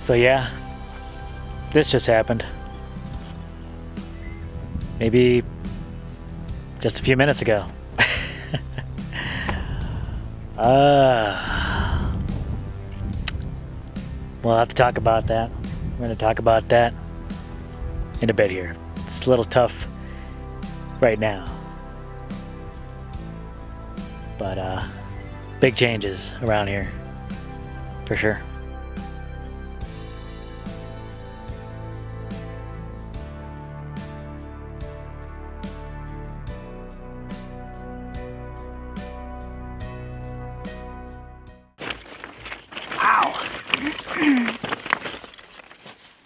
So yeah, this just happened. Maybe just a few minutes ago. We'll have to talk about that. We're going to talk about that in a bit here. It's a little tough right now. But big changes around here, for sure.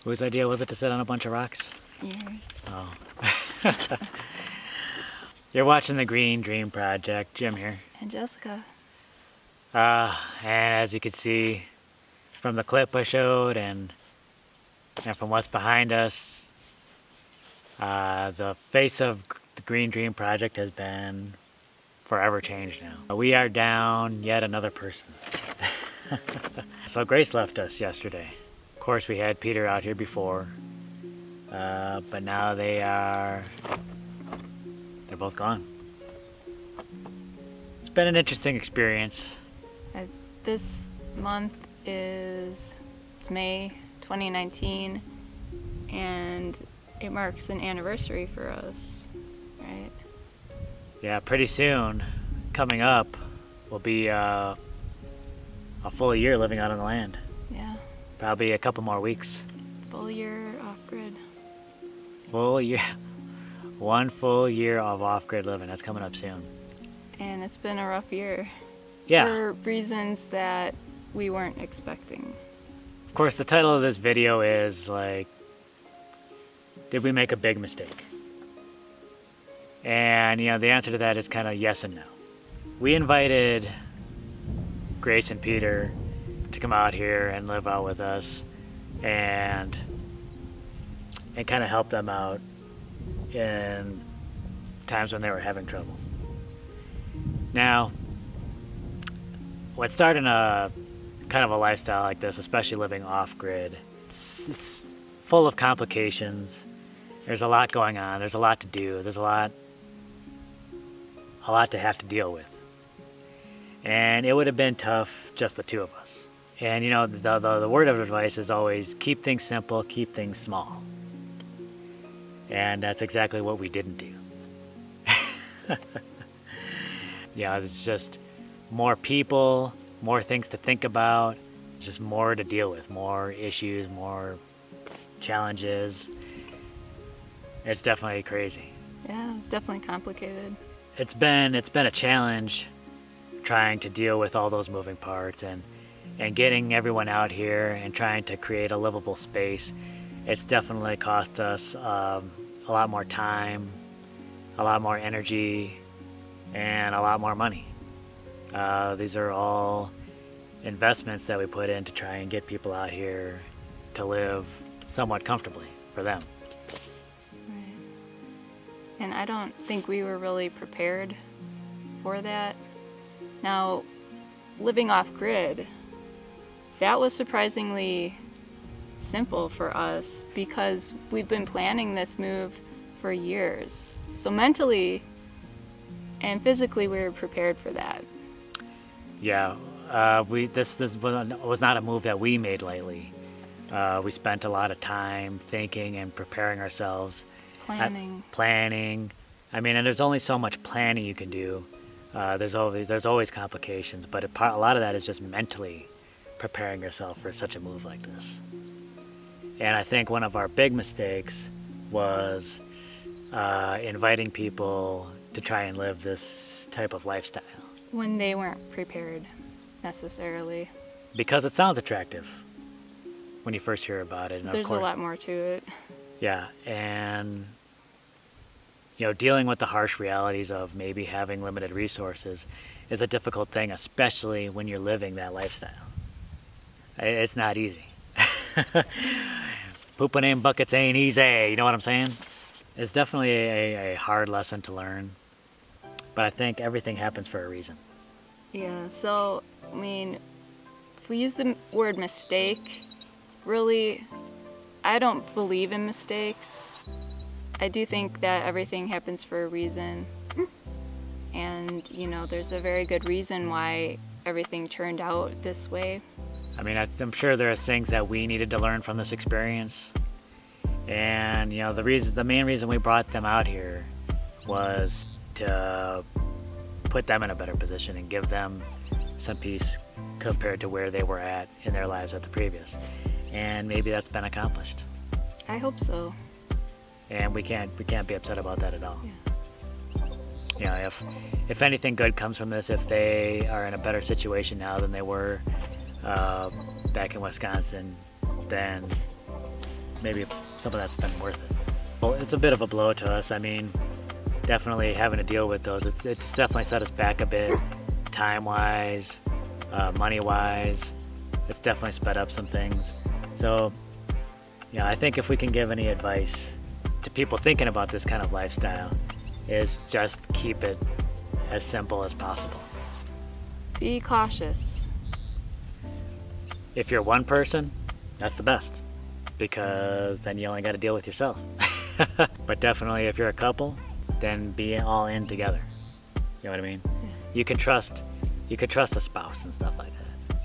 Whose idea was it to sit on a bunch of rocks? Yours. Oh. You're watching the Green Dream Project. Jim here. And Jessica. And as you can see from the clip I showed and from what's behind us, the face of the Green Dream Project has been forever changed now. We are down yet another person. So Grace left us yesterday. Of course, we had Peter out here before, but now they're both gone. It's been an interesting experience. This month it's May 2019, and it marks an anniversary for us, right? Yeah, pretty soon, coming up, will be a full year living out on the land. Yeah. Probably a couple more weeks. Full year off-grid. Full year. One full year of off-grid living. That's coming up soon. And it's been a rough year. Yeah. For reasons that we weren't expecting. Of course, the title of this video is like, did we make a big mistake? And you know, the answer to that is kind of yes and no. We invited Grace and Peter to come out here and live out with us and kind of help them out in times when they were having trouble. Now, what starting a kind of a lifestyle like this, especially living off-grid, it's full of complications. There's a lot going on. There's a lot to do. There's a lot to have to deal with. And it would have been tough, just the two of us. And you know, the word of advice is always keep things simple, keep things small. And that's exactly what we didn't do. Yeah, it's just more people, more things to think about, just more to deal with, more issues, more challenges. It's definitely crazy. Yeah, it's definitely complicated. It's been a challenge trying to deal with all those moving parts and getting everyone out here and trying to create a livable space. It's definitely cost us a lot more time, a lot more energy, and a lot more money. These are all investments that we put in to try and get people out here to live somewhat comfortably for them. Right. And I don't think we were really prepared for that. Now, living off-grid, that was surprisingly simple for us because we've been planning this move for years. So mentally and physically we were prepared for that. Yeah, this was not a move that we made lightly. We spent a lot of time thinking and preparing ourselves. Planning. I mean, and there's only so much planning you can do. There's always complications, but a lot of that is just mentally preparing yourself for such a move like this. And I think one of our big mistakes was inviting people to try and live this type of lifestyle. When they weren't prepared, necessarily. Because it sounds attractive when you first hear about it. And there's a lot more to it. Yeah, and you know, dealing with the harsh realities of maybe having limited resources is a difficult thing, especially when you're living that lifestyle. It's not easy. Pooping in buckets ain't easy, you know what I'm saying? It's definitely a hard lesson to learn, but I think everything happens for a reason. Yeah, so, I mean, if we use the word mistake, really, I don't believe in mistakes. I do think that everything happens for a reason. And, you know, there's a very good reason why everything turned out this way. I mean, I'm sure there are things that we needed to learn from this experience. And, you know, the main reason we brought them out here was to put them in a better position and give them some peace compared to where they were at in their lives at the previous. And maybe that's been accomplished. I hope so. And we can't be upset about that at all. Yeah. You know, if anything good comes from this, if they are in a better situation now than they were back in Wisconsin, then maybe some of that's been worth it. Well, it's a bit of a blow to us. I mean, definitely having to deal with those, it's definitely set us back a bit, time-wise, money-wise. It's definitely sped up some things. So, you know, I think if we can give any advice to people thinking about this kind of lifestyle, is just keep it as simple as possible. Be cautious. If you're one person, that's the best, because then you only got to deal with yourself. But definitely if you're a couple, then be all in together. You know what I mean? Yeah. You can trust a spouse and stuff like that.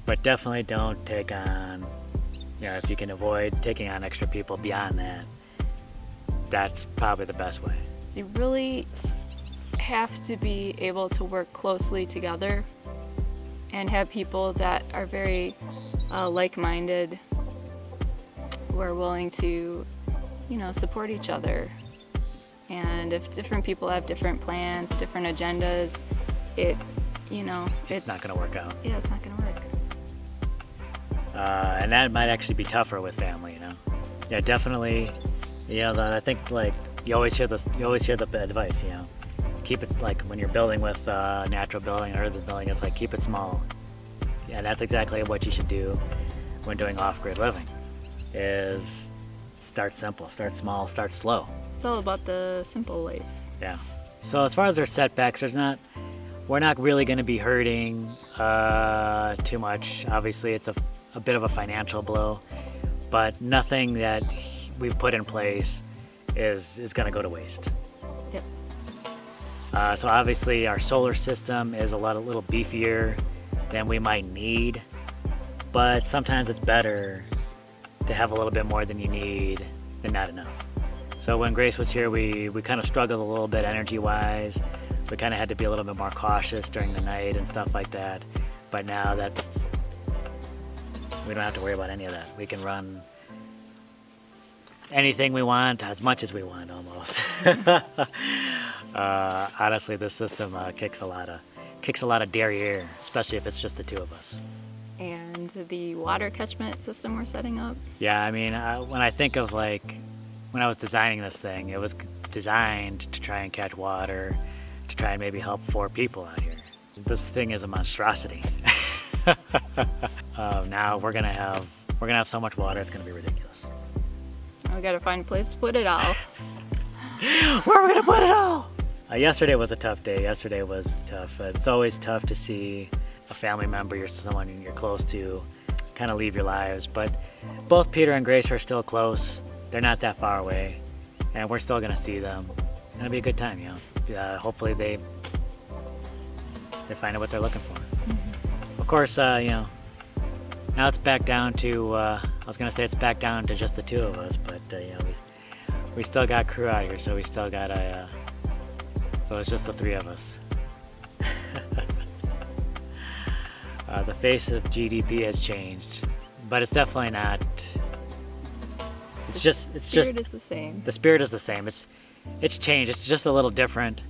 But definitely don't take on, you know, if you can avoid taking on extra people beyond that, that's probably the best way. You really have to be able to work closely together and have people that are very like-minded, who are willing to, you know, support each other. And if different people have different plans, different agendas, it's not going to work out. Yeah, it's not going to work. And that might actually be tougher with family, you know. Yeah, definitely. You know, I think like you always hear the advice, you know, keep it, like when you're building with natural building or urban building, it's like keep it small. And that's exactly what you should do when doing off-grid living, is start simple, start small, start slow. It's all about the simple life. Yeah. So as far as our setbacks, we're not really going to be hurting too much. Obviously, it's a bit of a financial blow, but nothing that we've put in place is going to go to waste. Yep. So obviously our solar system is a little beefier than we might need, but sometimes it's better to have a little bit more than you need than not enough. So when Grace was here, we kind of struggled a little bit energy-wise. We kind of had to be a little bit more cautious during the night and stuff like that. But now that we don't have to worry about any of that, we can run anything we want, as much as we want, almost. Honestly, this system kicks a lot of derriere, especially if it's just the two of us. And the water catchment system we're setting up. Yeah, I mean, when I think of like when I was designing this thing, it was designed to try and catch water, to try and maybe help 4 people out here. This thing is a monstrosity. Now we're gonna have so much water, it's gonna be ridiculous. We gotta find a place to put it all. Where are we gonna put it all? Yesterday was a tough day. Yesterday was tough. It's always tough to see a family member, someone you're close to, kind of leave your lives. But both Peter and Grace are still close. They're not that far away, and we're still gonna see them. It'll be a good time, you know. Hopefully they find out what they're looking for. Mm-hmm. Of course, you know, now it's back down to. I was gonna say it's back down to just the 2 of us, but you know, we still got crew out here, so we still got so it's just the 3 of us. The face of GDP has changed, but it's definitely not. The spirit is the same. The spirit is the same. It's changed. It's just a little different,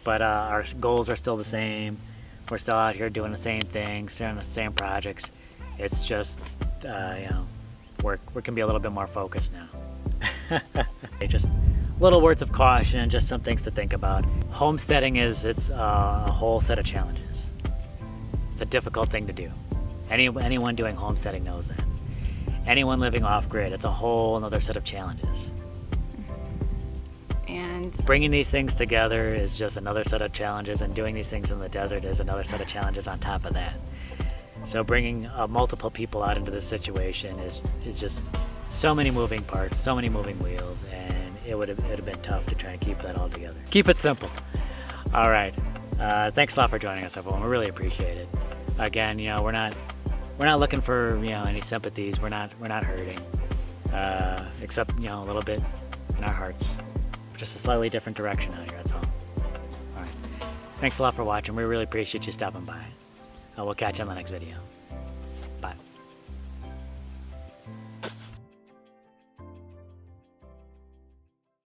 but our goals are still the same. We're still out here doing the same things, doing the same projects. It's just you know, we can be a little bit more focused now. Just little words of caution, just some things to think about. Homesteading it's a whole set of challenges. It's a difficult thing to do. Anyone doing homesteading knows that. Anyone living off-grid, it's a whole another set of challenges. And bringing these things together is just another set of challenges, and doing these things in the desert is another set of challenges on top of that. So bringing multiple people out into this situation is just so many moving parts, so many moving wheels, and it would have been tough to try and keep that all together. Keep it simple. All right. Thanks a lot for joining us, everyone. We really appreciate it. Again, you know, we're not looking for, you know, any sympathies. We're not hurting, except, you know, a little bit in our hearts. Just a slightly different direction out here. That's all. All right. Thanks a lot for watching. We really appreciate you stopping by. We'll catch you on the next video.